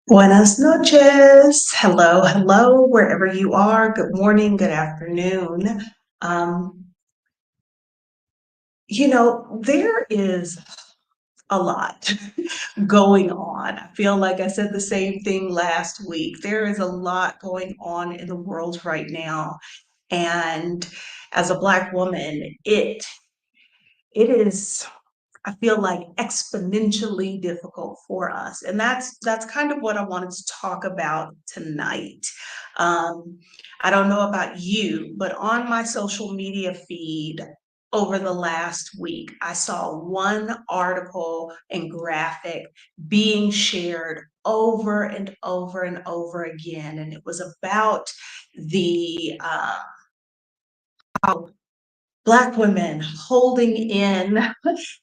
Buenas noches. Hello, hello, wherever you are. Good morning, good afternoon. Um, there is a lot going on. I feel like I said the same thing last week. There is a lot going on in the world right now. And as a Black woman, it is, I feel like, exponentially difficult for us. And that's kind of what I wanted to talk about tonight. Um, I don't know about you, but on my social media feed over the last week, I saw one article and graphic being shared over and over and over again. And it was about the how Black women holding in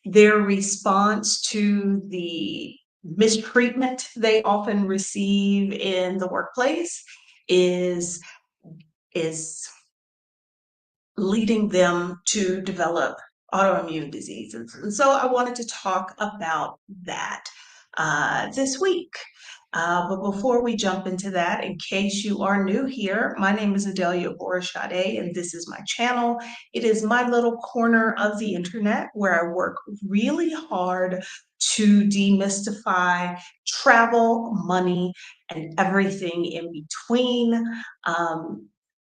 their response to the mistreatment they often receive in the workplace is is leading them to develop autoimmune diseases. And so I wanted to talk about that this week. But before we jump into that, in case you are new here, my name is Adeeyo, and this is my channel. It is my little corner of the internet where I work really hard to demystify travel, money, and everything in between.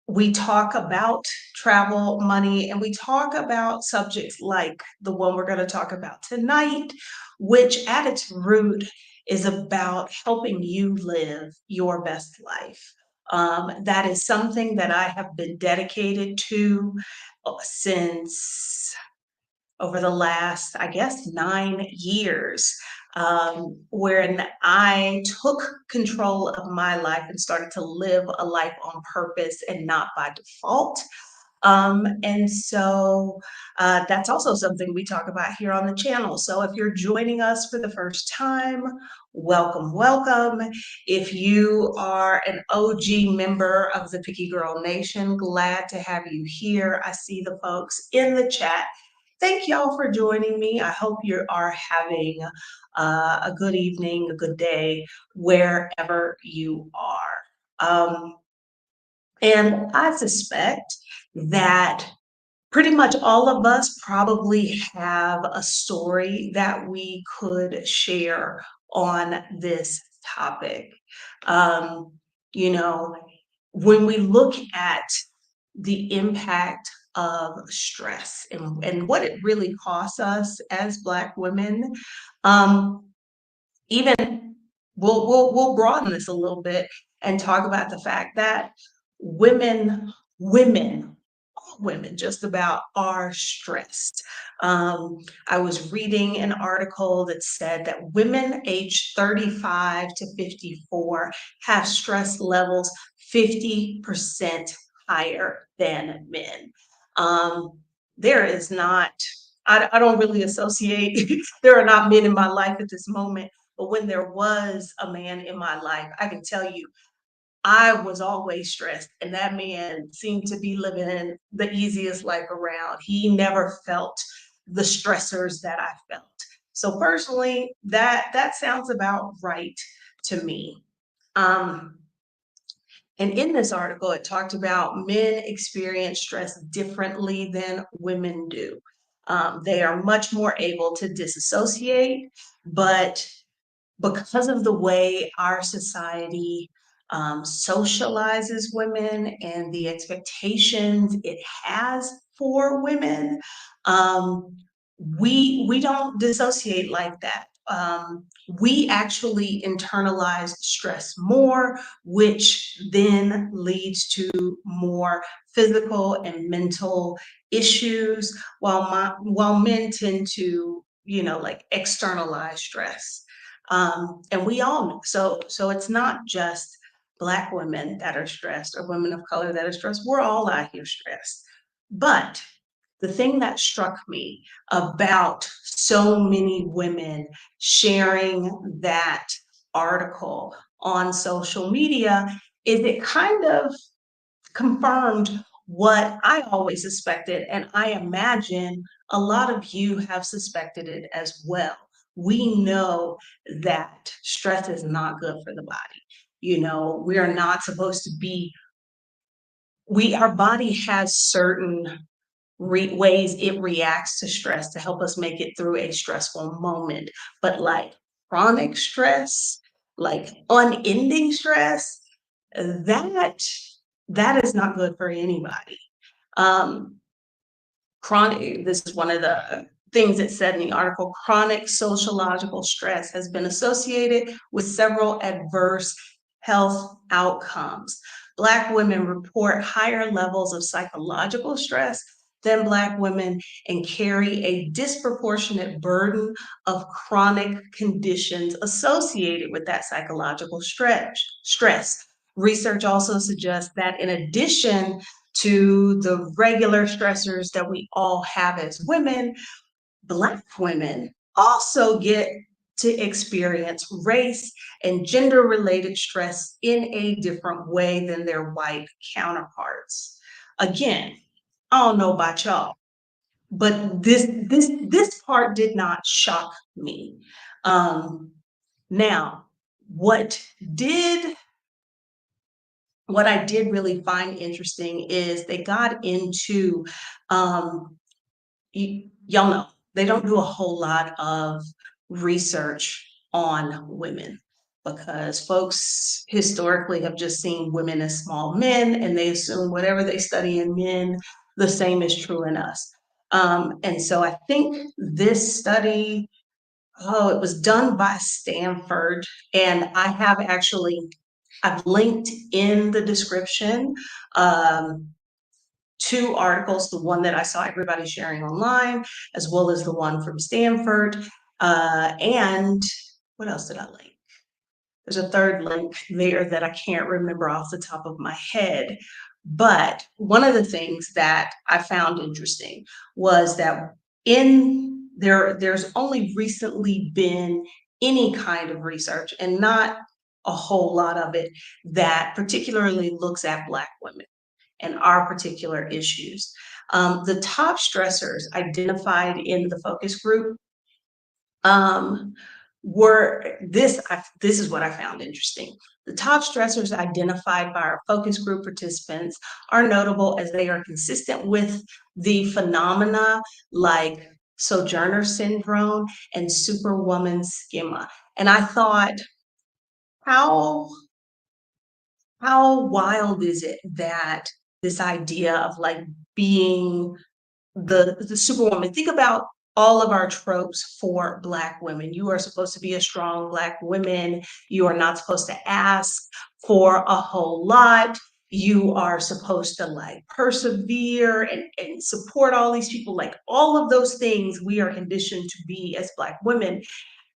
We talk about travel, money, and we talk about subjects like the one we're going to talk about tonight, which at its root is about helping you live your best life. That is something that I have been dedicated to since over the last, I guess, 9 years, wherein I took control of my life and started to live a life on purpose and not by default. And so that's also something we talk about here on the channel. So if you're joining us for the first time, welcome, welcome. If you are an OG member of the Picky Girl Nation, glad to have you here. I see the folks in the chat. Thank y'all for joining me. I hope you are having a good evening, a good day, wherever you are. And I suspect that pretty much all of us probably have a story that we could share on this topic. Um, you know, when we look at the impact of stress and what it really costs us as Black women, um, even we'll broaden this a little bit and talk about the fact that women, all women just about are stressed. I was reading an article that said that women aged 35 to 54 have stress levels 50% higher than men. Um, there is not, I don't really associate, there are not men in my life at this moment, but when there was a man in my life, I can tell you, I was always stressed, and that man seemed to be living the easiest life around. He never felt the stressors that I felt. So personally, that sounds about right to me. Um, and in this article, it talked about men experience stress differently than women do. They are much more able to disassociate, but because of the way our society socializes women and the expectations it has for women, um, we don't dissociate like that. We actually internalize stress more, which then leads to more physical and mental issues, while men tend to, like, externalize stress. And we all know. So it's not just Black women that are stressed or women of color that are stressed. We're all out here stressed. But the thing that struck me about so many women sharing that article on social media is it kind of confirmed what I always suspected, and I imagine a lot of you have suspected it as well, we know that stress is not good for the body. You know, we are not supposed to be, our body has certain ways it reacts to stress to help us make it through a stressful moment. But like chronic stress, like unending stress, that that is not good for anybody. Um, Chronic, this is one of the things it said in the article, chronic sociological stress has been associated with several adverse health outcomes. Black women report higher levels of psychological stress than Black women and carry a disproportionate burden of chronic conditions associated with that psychological stress. Research also suggests that in addition to the regular stressors that we all have as women, Black women also get to experience race and gender related stress in a different way than their white counterparts. Again, I don't know about y'all, but this part did not shock me. Now, what did what I did really find interesting is they got into, y'all know, they don't do a whole lot of research on women because folks historically have just seen women as small men and they assume whatever they study in men, the same is true in us. And so I think this study, it was done by Stanford, and I've linked in the description um, two articles, the one that I saw everybody sharing online, as well as the one from Stanford. And what else did I link? There's a third link there that I can't remember off the top of my head. But one of the things that I found interesting was that there's only recently been any kind of research, and not a whole lot of it, that particularly looks at Black women and our particular issues. The top stressors identified in the focus group um, this is what I found interesting. The top stressors identified by our focus group participants are notable as they are consistent with the phenomena like Sojourner syndrome and superwoman schema. And I thought, how how wild is it that this idea of like being the superwoman. Think about all of our tropes for Black women. You are supposed to be a strong Black woman. You are not supposed to ask for a whole lot. You are supposed to like persevere and support all these people. Like all of those things we are conditioned to be as Black women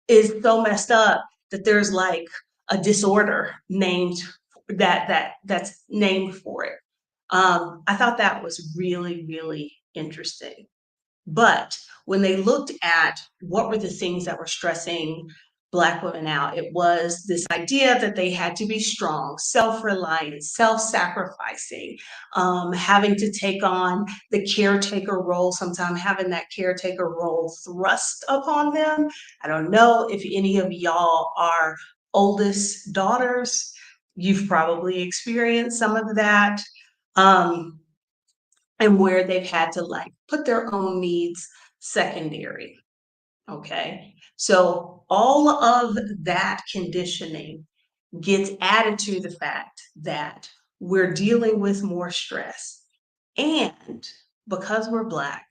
is so messed up that there's like a disorder named that's named for it. I thought that was really, really interesting. But when they looked at what were the things that were stressing Black women out, it was this idea that they had to be strong, self-reliant, self-sacrificing, having to take on the caretaker role, sometimes having that caretaker role thrust upon them. I don't know if any of y'all are oldest daughters. You've probably experienced some of that. Um, and where they've had to like put their own needs secondary. Okay. So all of that conditioning gets added to the fact that we're dealing with more stress. And because we're Black,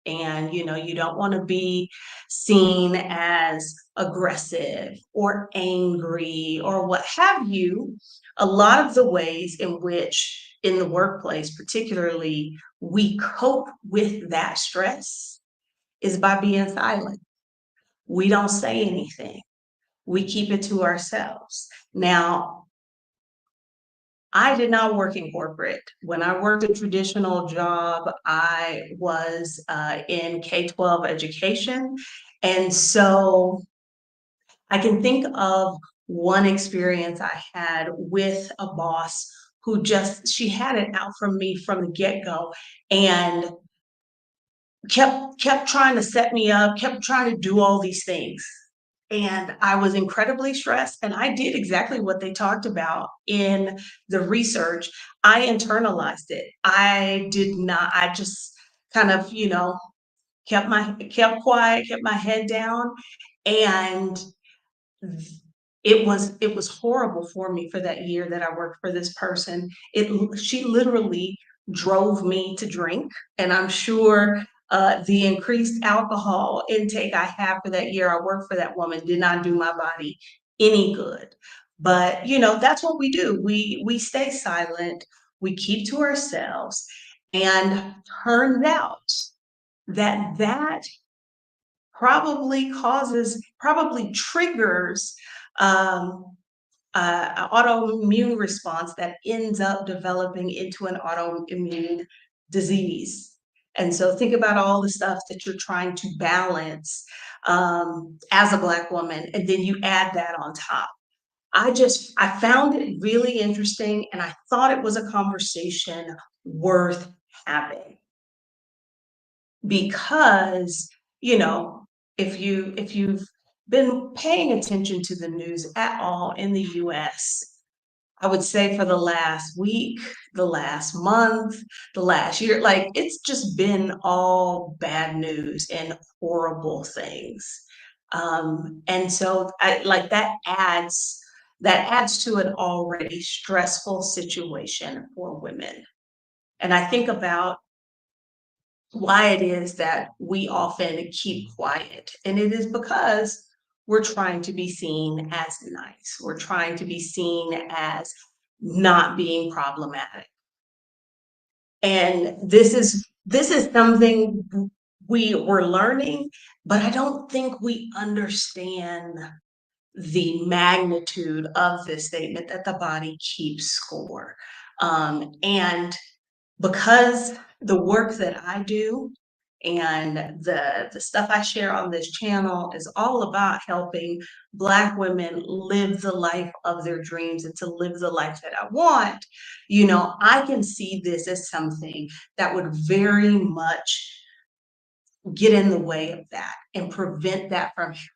and you don't want to be seen as aggressive or angry or what have you, a lot of the ways in which in the workplace particularly we cope with that stress is by being silent. We don't say anything. We keep it to ourselves. Now, I did not work in corporate. When I worked a traditional job, I was in K-12 education. And so I can think of one experience I had with a boss who she had it out from me from the get-go and kept trying to set me up, kept trying to do all these things. And I was incredibly stressed, and I did exactly what they talked about in the research. I internalized it. I did not, I just kind of, kept quiet, kept my head down, and it was horrible for me for that year that I worked for this person. She literally drove me to drink, and I'm sure the increased alcohol intake I had for that year I worked for that woman did not do my body any good. But that's what we do. We stay silent, we keep to ourselves, and turned out that probably triggers um, an autoimmune response that ends up developing into an autoimmune disease. And so think about all the stuff that you're trying to balance as a Black woman, and then you add that on top. I found it really interesting, and I thought it was a conversation worth having because, you know, if you've been paying attention to the news at all in the US, I would say for the last week, the last month, the last year, like it's just been all bad news and horrible things. And so I like that adds to an already stressful situation for women. And I think about why it is that we often keep quiet. And it is because we're trying to be seen as nice. We're trying to be seen as not being problematic. And this is something we're learning, but I don't think we understand the magnitude of this statement that the body keeps score. And because the work that I do and the stuff I share on this channel is all about helping Black women live the life of their dreams and to live the life that I want, I can see this as something that would very much get in the way of that and prevent that from happening.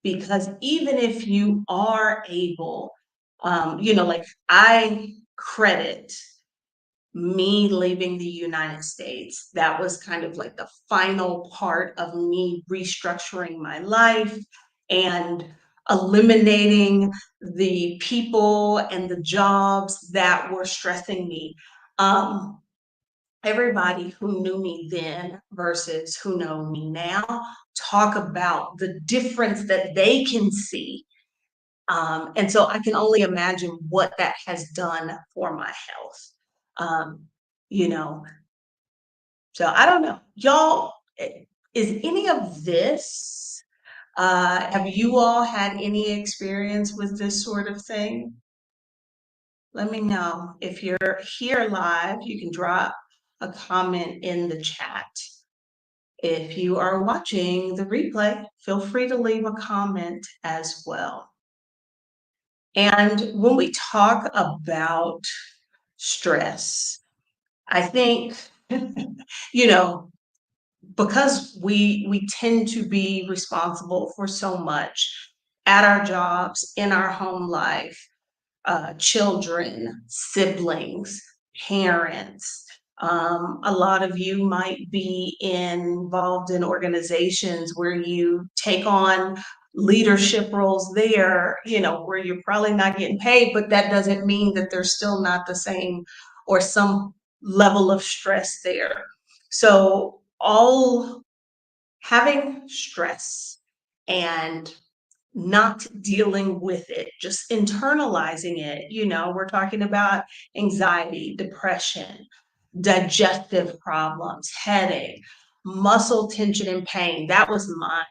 Because even if you are able, like I credit me leaving the United States. That was kind of like the final part of me restructuring my life and eliminating the people and the jobs that were stressing me. Um, Everybody who knew me then versus who know me now talk about the difference that they can see. And so I can only imagine what that has done for my health. Um, you know, so I don't know. Y'all, is any of this, have you all had any experience with this sort of thing? Let me know. If you're here live, you can drop a comment in the chat. If you are watching the replay, feel free to leave a comment as well. And when we talk about stress, I think, you know, because we tend to be responsible for so much at our jobs, in our home life, children, siblings, parents. A lot of you might be involved in organizations where you take on leadership roles there, where you're probably not getting paid, but that doesn't mean that there's still not the same or some level of stress there. So, all having stress and not dealing with it, just internalizing it. We're talking about anxiety, depression, digestive problems, headache, muscle tension and pain. That was mine.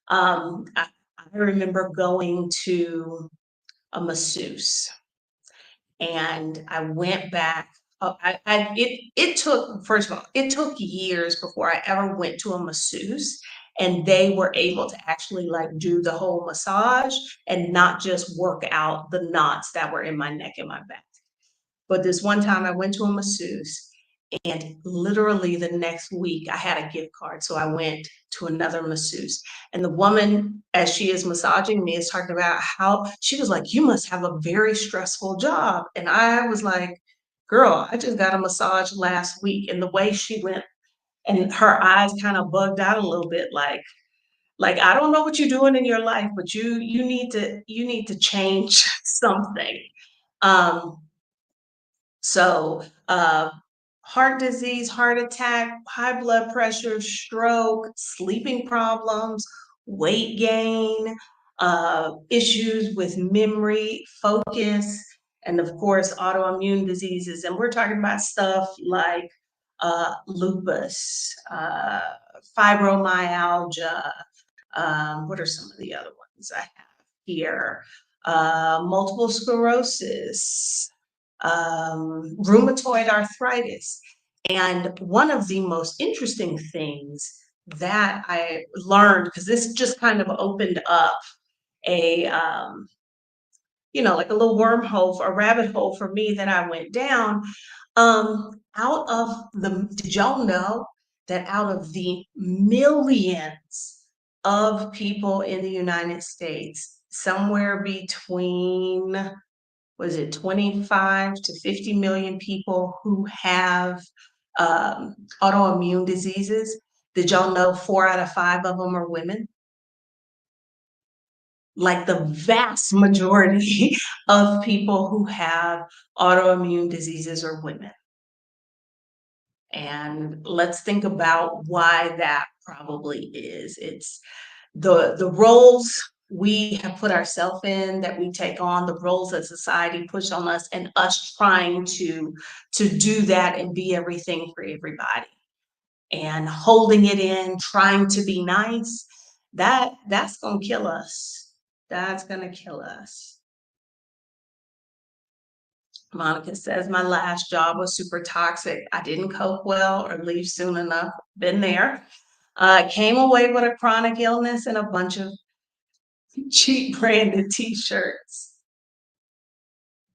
I remember going to a masseuse, and I went back. It took, first of all, it took years before I ever went to a masseuse and they were able to actually like do the whole massage and not just work out the knots that were in my neck and my back. But this one time I went to a masseuse And literally the next week, I had a gift card. So I went to another masseuse. And the woman, as she is massaging me, is talking about how she was like, "You must have a very stressful job." And I was like, "Girl, I just got a massage last week." And the way she went, and her eyes kind of bugged out a little bit, like I don't know what you're doing in your life, but you need to change something. Um, so, heart disease, heart attack, high blood pressure, stroke, sleeping problems, weight gain, issues with memory, focus, and of course, autoimmune diseases. And we're talking about stuff like lupus, fibromyalgia. What are some of the other ones I have here? Multiple sclerosis, rheumatoid arthritis. And one of the most interesting things that I learned, because this just kind of opened up a, like a little wormhole, a rabbit hole for me that I went down. Did y'all know that out of the millions of people in the United States, somewhere between, was it 25 to 50 million people who have autoimmune diseases? Did y'all know 4 out of 5 of them are women? Like the vast majority of people who have autoimmune diseases are women. And let's think about why that probably is. It's the roles we have put ourselves in, that we take on, the roles that society puts on us, and us trying to do that and be everything for everybody, and holding it in, trying to be nice. That's gonna kill us. That's gonna kill us. Monica says, "My last job was super toxic. I didn't cope well or leave soon enough." Been there. Came away with a chronic illness and a bunch of cheap branded t-shirts.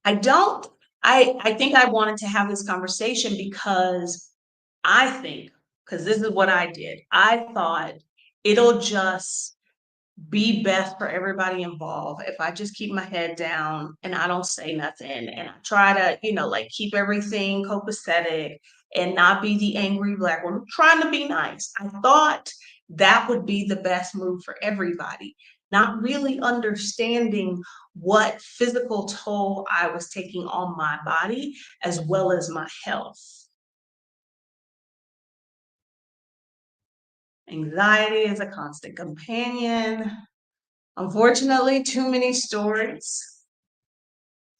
I don't, I think I wanted to have this conversation because I think, because this is what I did. I thought it'll just be best for everybody involved if I just keep my head down and I don't say nothing, and I try to, like keep everything copacetic and not be the angry Black woman, trying to be nice. I thought that would be the best move for everybody, not really understanding what physical toll I was taking on my body as well as my health. Anxiety is a constant companion. Unfortunately, too many stories.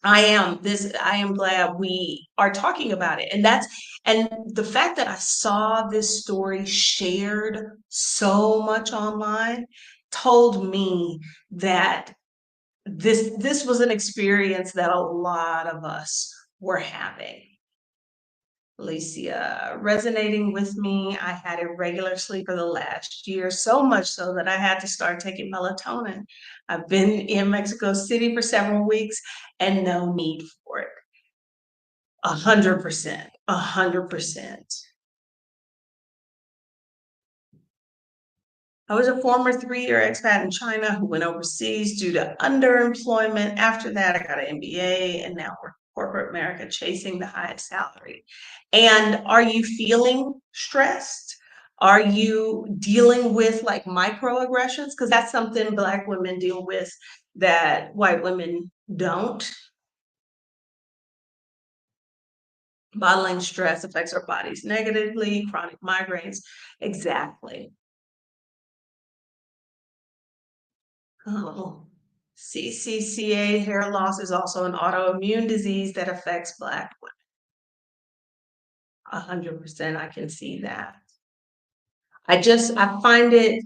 I am glad we are talking about it. And the fact that I saw this story shared so much online told me that this was an experience that a lot of us were having. Alicia, resonating with me. I had irregular sleep for the last year, so much so that I had to start taking melatonin. I've been in Mexico City for several weeks and no need for it. 100%, 100%. I was a former 3-year expat in China who went overseas due to underemployment. After that, I got an MBA and now work in corporate America chasing the highest salary. And are you feeling stressed? Are you dealing with like microaggressions? Because that's something Black women deal with that white women don't. Bottling stress affects our bodies negatively, chronic migraines. Exactly. Oh, CCCA, hair loss, is also an autoimmune disease that affects Black women. 100%, I can see that. I find it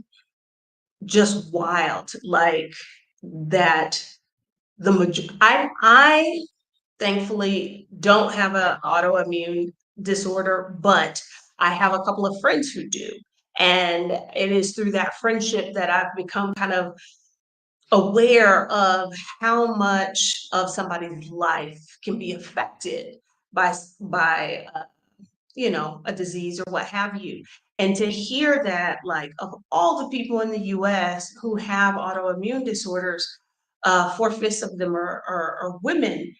just wild, like that I thankfully don't have an autoimmune disorder, but I have a couple of friends who do. And it is through that friendship that I've become kind of aware of how much of somebody's life can be affected by a disease or what have you. And to hear that, like, of all the people in the US who have autoimmune disorders, 4/5 of them are women.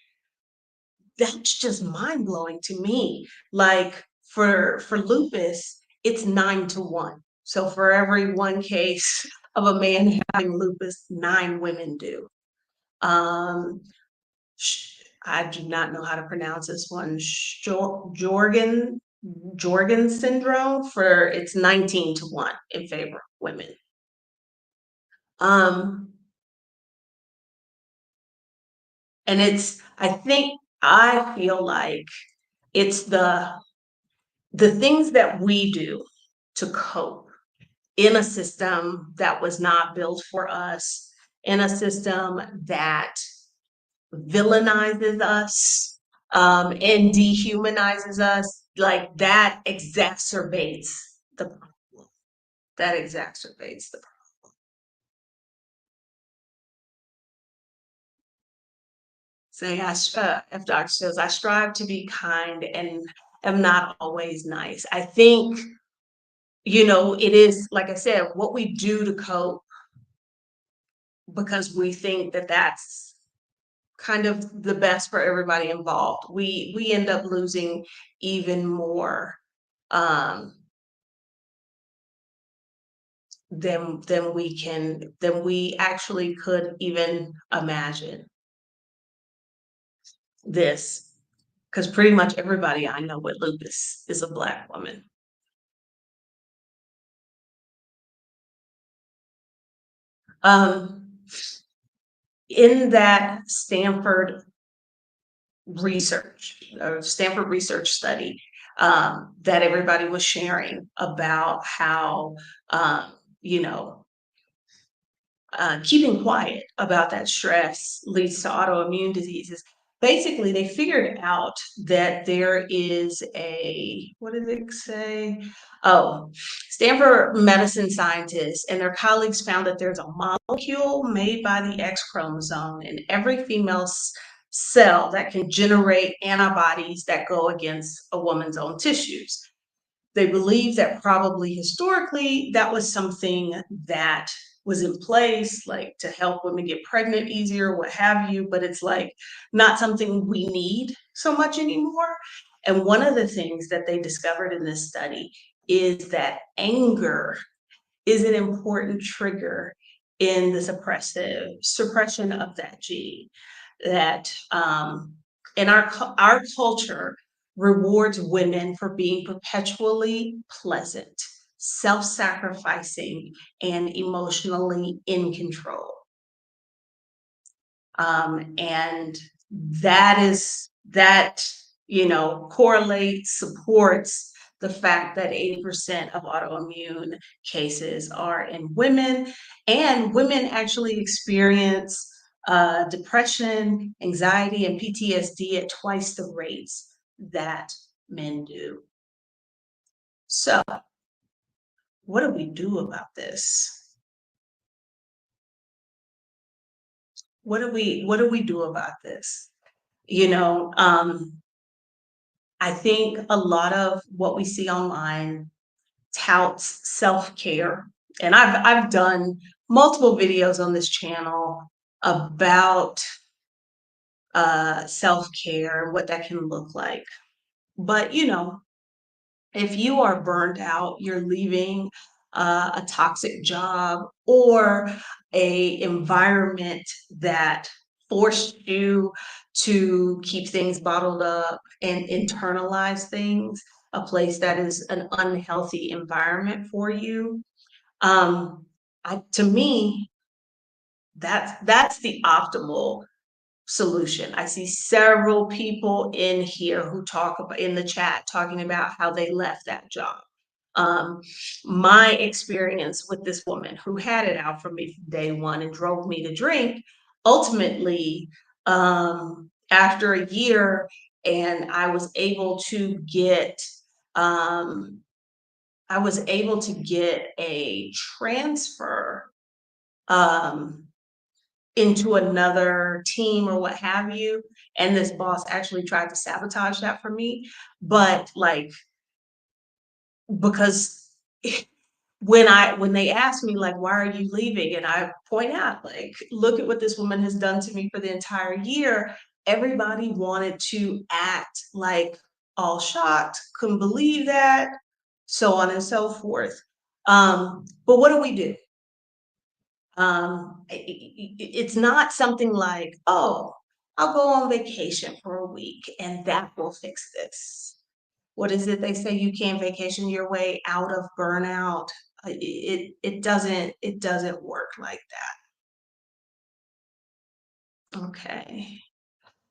That's just mind blowing to me. Like for lupus, it's 9 to 1. So for every one case of a man having lupus, 9 women do. Um, I do not know how to pronounce this one. Jorgen syndrome, for it's 19 to 1 in favor of women. Um, and I feel like it's the things that we do to cope in a system that was not built for us, in a system that villainizes us, and dehumanizes us, like that exacerbates the problem. That exacerbates the problem. Saying, if Dr. says, I strive to be kind and am not always nice. I think, it is, like I said, what we do to cope, because we think that that's kind of the best for everybody involved. We end up losing even more, um, than we actually could even imagine this. Because pretty much everybody I know with lupus is a Black woman. Um, in that Stanford research study, that everybody was sharing about how, um, you know, keeping quiet about that stress leads to autoimmune diseases. Basically, they figured out that there is what did it say? Oh, Stanford medicine scientists and their colleagues found that there's a molecule made by the X chromosome in every female cell that can generate antibodies that go against a woman's own tissues. They believe that probably historically that was something that was in place, like to help women get pregnant easier, what have you, but it's like not something we need so much anymore. And one of the things that they discovered in this study is that anger is an important trigger in the suppression of that gene. That in our culture rewards women for being perpetually pleasant, self-sacrificing, and emotionally in control. And that correlates, supports the fact that 80% of autoimmune cases are in women, and women actually experience depression, anxiety, and PTSD at twice the rates that men do. So, what do we do about this? What do we do about this? You know, I think a lot of what we see online touts self-care, and I've done multiple videos on this channel about self-care and what that can look like. But if you are burned out, you're leaving a toxic job or a environment that forced you to keep things bottled up and internalize things, a place that is an unhealthy environment for you. To me, that's the optimal solution. I see several people in here who talk about in the chat talking about how they left that job. Um, my experience with this woman who had it out for me from day one and drove me to drink, ultimately, after a year, and um, I was able to get a transfer, um, into another team or what have you, and this boss actually tried to sabotage that for me. But, like, because when they ask me, like, why are you leaving? And I point out, like, look at what this woman has done to me for the entire year. Everybody wanted to act like all shocked, couldn't believe that, so on and so forth. But what do? It's not something like, oh, I'll go on vacation for a week and that will fix this. What is it they say? You can't vacation your way out of burnout. It doesn't work like that. Okay.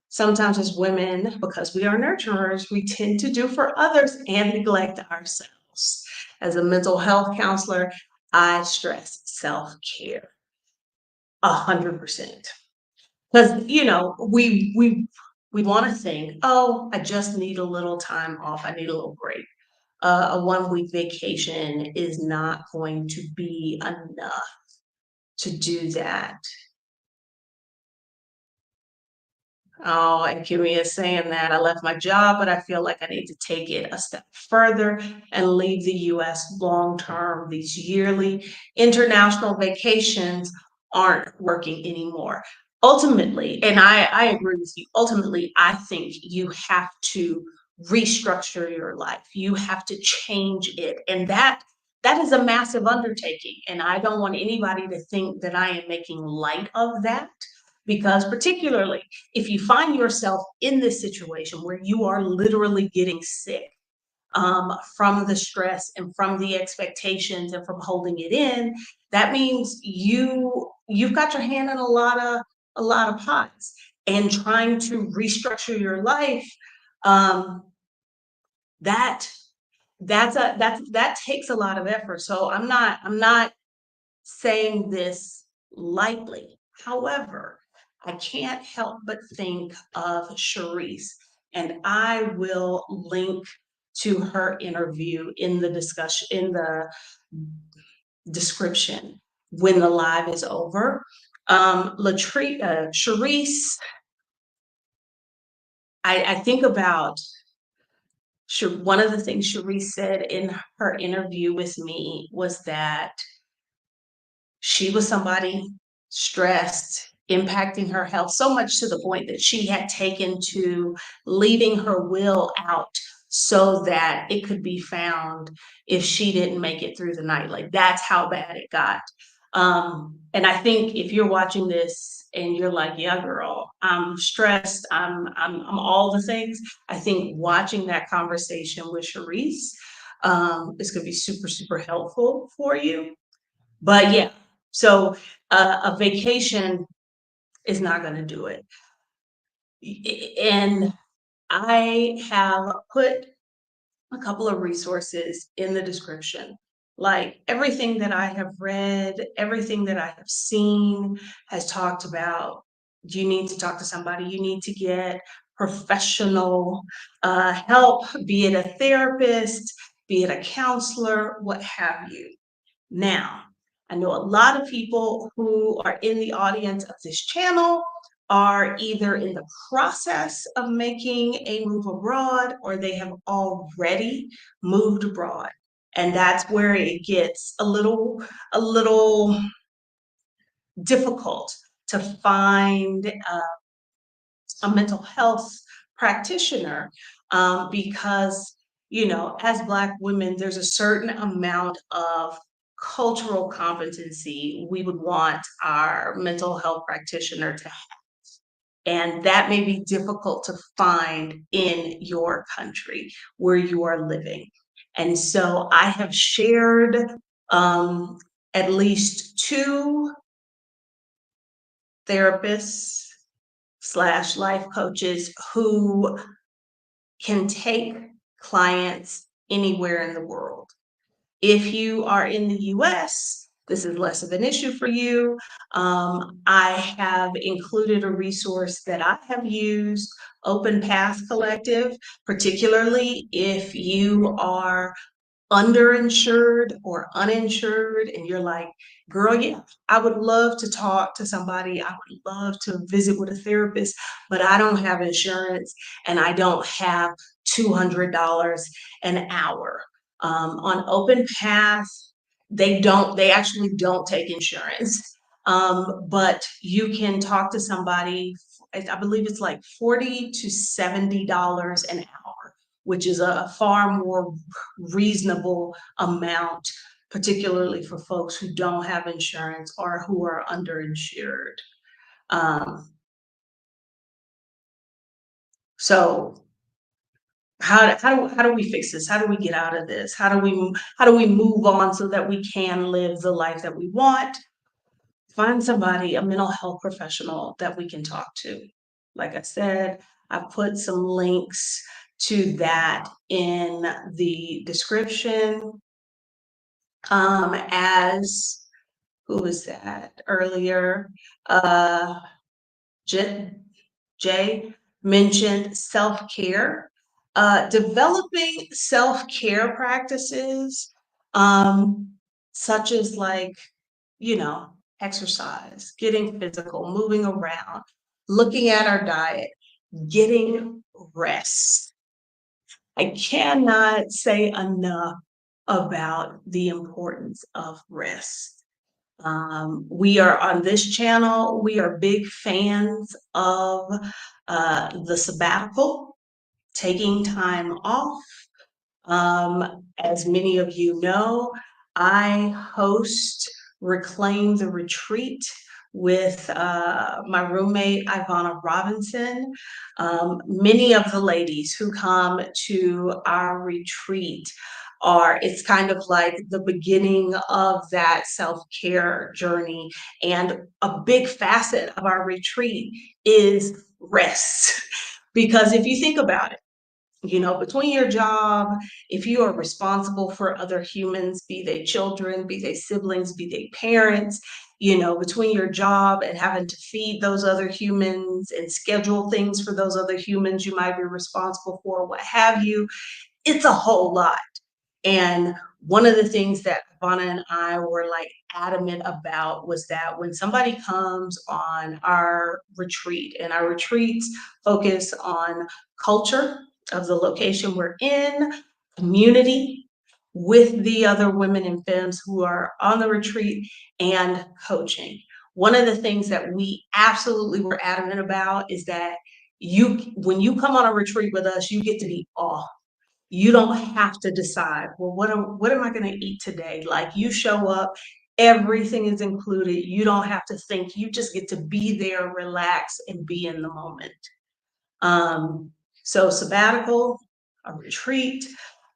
Sometimes as women, because we are nurturers, we tend to do for others and neglect ourselves. As a mental health counselor, I stress self-care 100%. Because we want to think, oh, I just need a little time off. I need a little break. A 1 week vacation is not going to be enough to do that. Oh, and Kimmy is saying that I left my job, but I feel like I need to take it a step further and leave the US long term. These yearly international vacations aren't working anymore. Ultimately, and I agree with you, ultimately, I think you have to restructure your life. You have to change it. And that is a massive undertaking. And I don't want anybody to think that I am making light of that because particularly if you find yourself in this situation where you are literally getting sick from the stress and from the expectations and from holding it in, that means you've got your hand in a lot of pots and trying to restructure your life. Um, that that takes a lot of effort. So I'm not saying this lightly. However, I can't help but think of Charisse, and I will link to her interview in the discussion in the description when the live is over. Charisse, I think about one of the things Charisse said in her interview with me was that she was somebody stressed, impacting her health so much to the point that she had taken to leaving her will out so that it could be found if she didn't make it through the night. Like that's how bad it got. And I think if you're watching this and you're like, yeah, girl, I'm stressed, I'm all the things. I think watching that conversation with Charisse is going to be super, super helpful for you. But yeah, so a vacation is not going to do it. And I have put a couple of resources in the description. Like everything that I have read, everything that I have seen has talked about you need to talk to somebody, you need to get professional help, be it a therapist, be it a counselor, what have you. Now, I know a lot of people who are in the audience of this channel are either in the process of making a move abroad or they have already moved abroad. And that's where it gets a little difficult to find a mental health practitioner because as Black women there's a certain amount of cultural competency we would want our mental health practitioner to have, and that may be difficult to find in your country where you are living. And so I have shared um, at least two therapists slash life coaches who can take clients anywhere in the world. If you are in the US, this is less of an issue for you. I have included a resource that I have used, Open Path Collective, particularly if you are underinsured or uninsured and you're like, girl, yeah, I would love to talk to somebody, I would love to visit with a therapist, but I don't have insurance and I don't have $200 an hour. On Open Path, they actually don't take insurance. But you can talk to somebody, I believe it's like $40 to $70 an hour, which is a far more reasonable amount, particularly for folks who don't have insurance or who are underinsured. Um, so how do we fix this? How do we get out of this? How do we move on so that we can live the life that we want? Find somebody, a mental health professional that we can talk to. Like I said, I put some links to that in the description. As who was that earlier? J Jay mentioned self-care. Developing self-care practices, such as like, you know, exercise, getting physical, moving around, looking at our diet, getting rest. I cannot say enough about the importance of rest. We are on this channel, we are big fans of the sabbatical, taking time off. As many of you know, I host Reclaim the Retreat with my roommate, Ivana Robinson. Many of the ladies who come to our retreat it's kind of like the beginning of that self-care journey. And a big facet of our retreat is rest. Because if you think about it, you know, between your job, if you are responsible for other humans, be they children, be they siblings, be they parents, you know, between your job and having to feed those other humans and schedule things for those other humans you might be responsible for, what have you, it's a whole lot. And one of the things that Ivana and I were like adamant about was that when somebody comes on our retreat, and our retreats focus on culture of the location we're in, community with the other women and femmes who are on the retreat, and coaching. One of the things that we absolutely were adamant about is that when you come on a retreat with us, you get to be off. You don't have to decide, well, what am I going to eat today? Like, you show up, everything is included. You don't have to think. You just get to be there, relax, and be in the moment. So sabbatical, a retreat,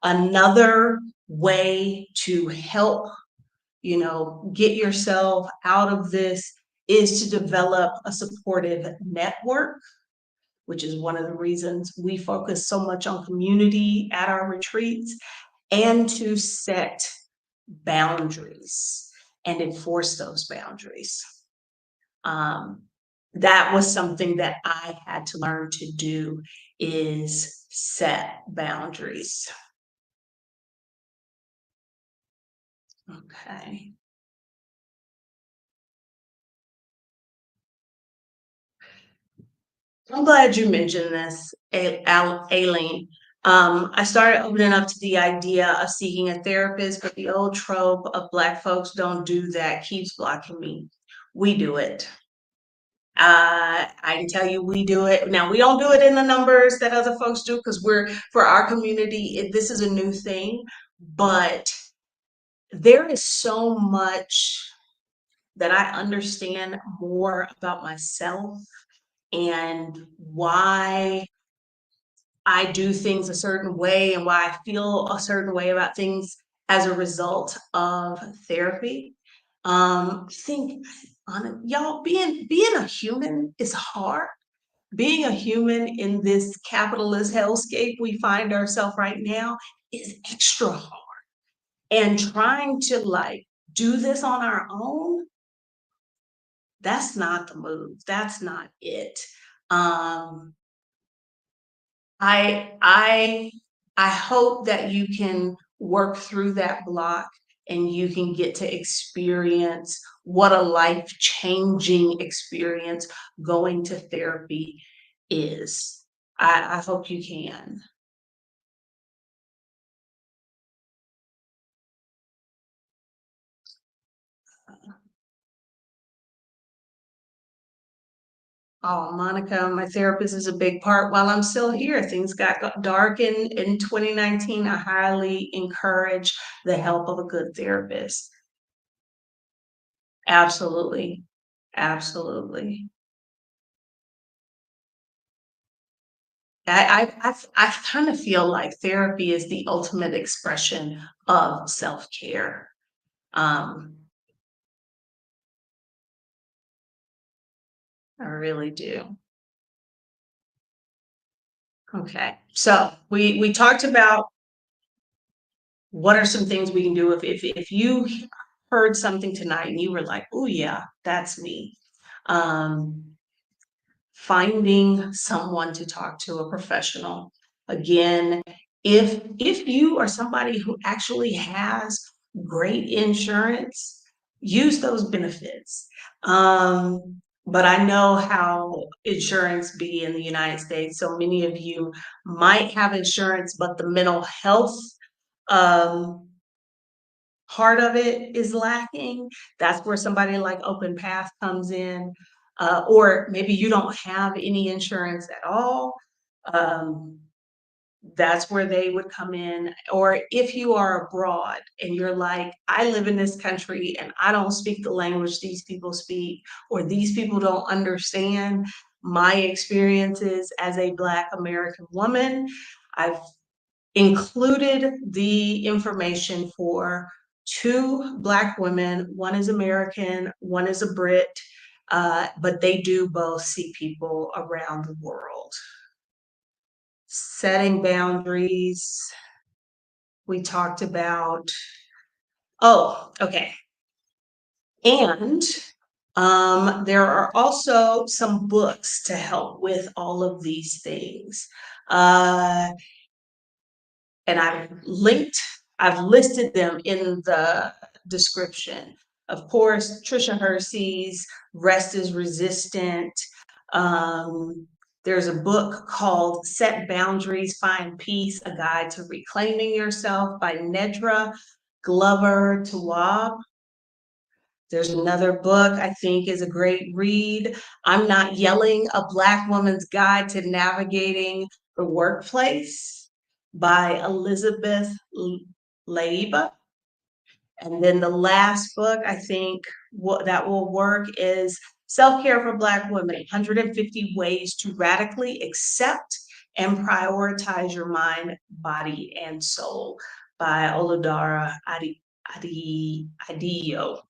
another way to help, you know, get yourself out of this is to develop a supportive network, which is one of the reasons we focus so much on community at our retreats, and to set boundaries and enforce those boundaries. That was something that I had to learn to do, is set boundaries. Okay. I'm glad you mentioned this, Aileen. I started opening up to the idea of seeking a therapist, but the old trope of Black folks don't do that keeps blocking me. We do it. I can tell you we do it. Now, we don't do it in the numbers that other folks do, because for our community, this is a new thing, but there is so much that I understand more about myself and why I do things a certain way and why I feel a certain way about things as a result of therapy. I think y'all, being a human is hard. Being a human in this capitalist hellscape we find ourselves right now is extra hard. And trying to like do this on our own, that's not the move. That's not it. Um, I I I hope that you can work through that block and you can get to experience what a life-changing experience going to therapy is. I hope you can. Oh, Monica, my therapist is a big part. While I'm still here, things got dark in 2019. I highly encourage the help of a good therapist. Absolutely. Absolutely. I kind of feel like therapy is the ultimate expression of self-care. Um, I really do. Okay. So we talked about what are some things we can do if you heard something tonight and you were like, oh yeah, that's me. Um, Finding someone to talk to, a professional. Again, if you are somebody who actually has great insurance, use those benefits. But I know how insurance be in the United States. So many of you might have insurance, but the mental health um, part of it is lacking. That's where somebody like Open Path comes in, or maybe you don't have any insurance at all. Um, that's where they would come in. Or if you are abroad and you're like, I live in this country and I don't speak the language these people speak, or these people don't understand my experiences as a Black American woman. I've included the information for two Black women. One is American, one is a Brit, but they do both see people around the world. Setting boundaries, we talked about. Oh, okay. And there are also some books to help with all of these things. Uh, and I've listed them in the description. Of course, Tricia Hersey's Rest is Resistant. Um, there's a book called Set Boundaries, Find Peace, A Guide to Reclaiming Yourself by Nedra Glover Tawwab. There's another book I think is a great read. I'm Not Yelling, A Black Woman's Guide to Navigating the Workplace by Elizabeth Leiba. And then the last book I think that will work is Self-Care for Black Women, 150 Ways to Radically Accept and Prioritize Your Mind, Body, and Soul by Oludara Adeeyo.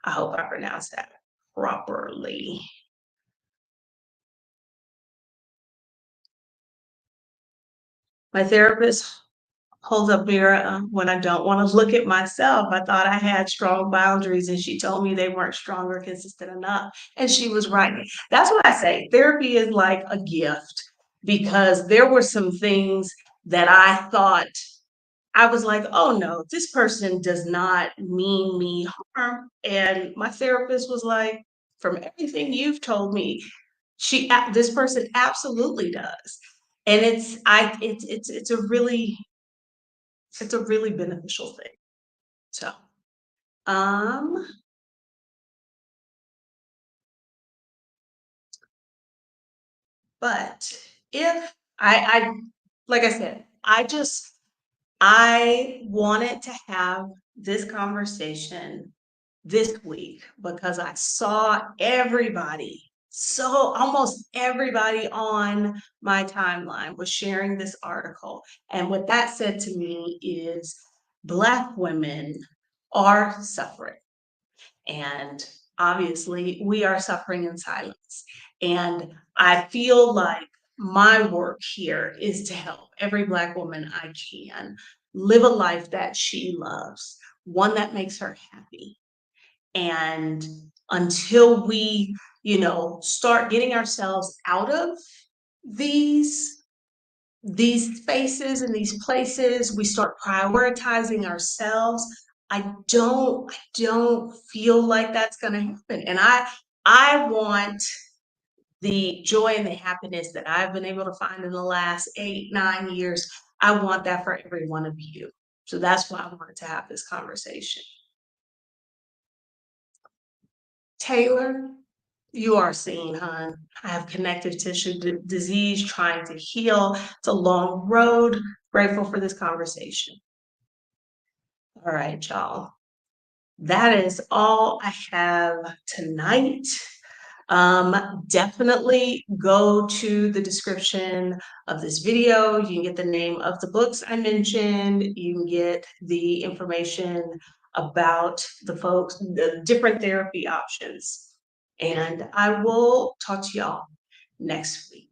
I hope I pronounced that properly. My therapist holds up mirror when I don't want to look at myself. I thought I had strong boundaries, and she told me they weren't strong or consistent enough. And she was right. That's what I say. Therapy is like a gift because there were some things that I thought I was like, oh no, this person does not mean me harm. And my therapist was like, from everything you've told me, this person absolutely does. And it's a really beneficial thing. So, um, but if I like I said, I wanted to have this conversation this week because I saw almost everybody on my timeline was sharing this article. And what that said to me is Black women are suffering. And obviously, we are suffering in silence. And I feel like my work here is to help every Black woman I can live a life that she loves, one that makes her happy. And until we, start getting ourselves out of these spaces and these places, we start prioritizing ourselves. I don't feel like that's going to happen. And I want the joy and the happiness that I've been able to find in the last 8, 9 years. I want that for every one of you. So that's why I wanted to have this conversation. Taylor, You are seeing, hon. I have connective tissue disease trying to heal. It's a long road. Grateful for this conversation. All right, y'all. That is all I have tonight. Definitely go to the description of this video. You can get the name of the books I mentioned. You can get the information about the different therapy options. And I will talk to y'all next week.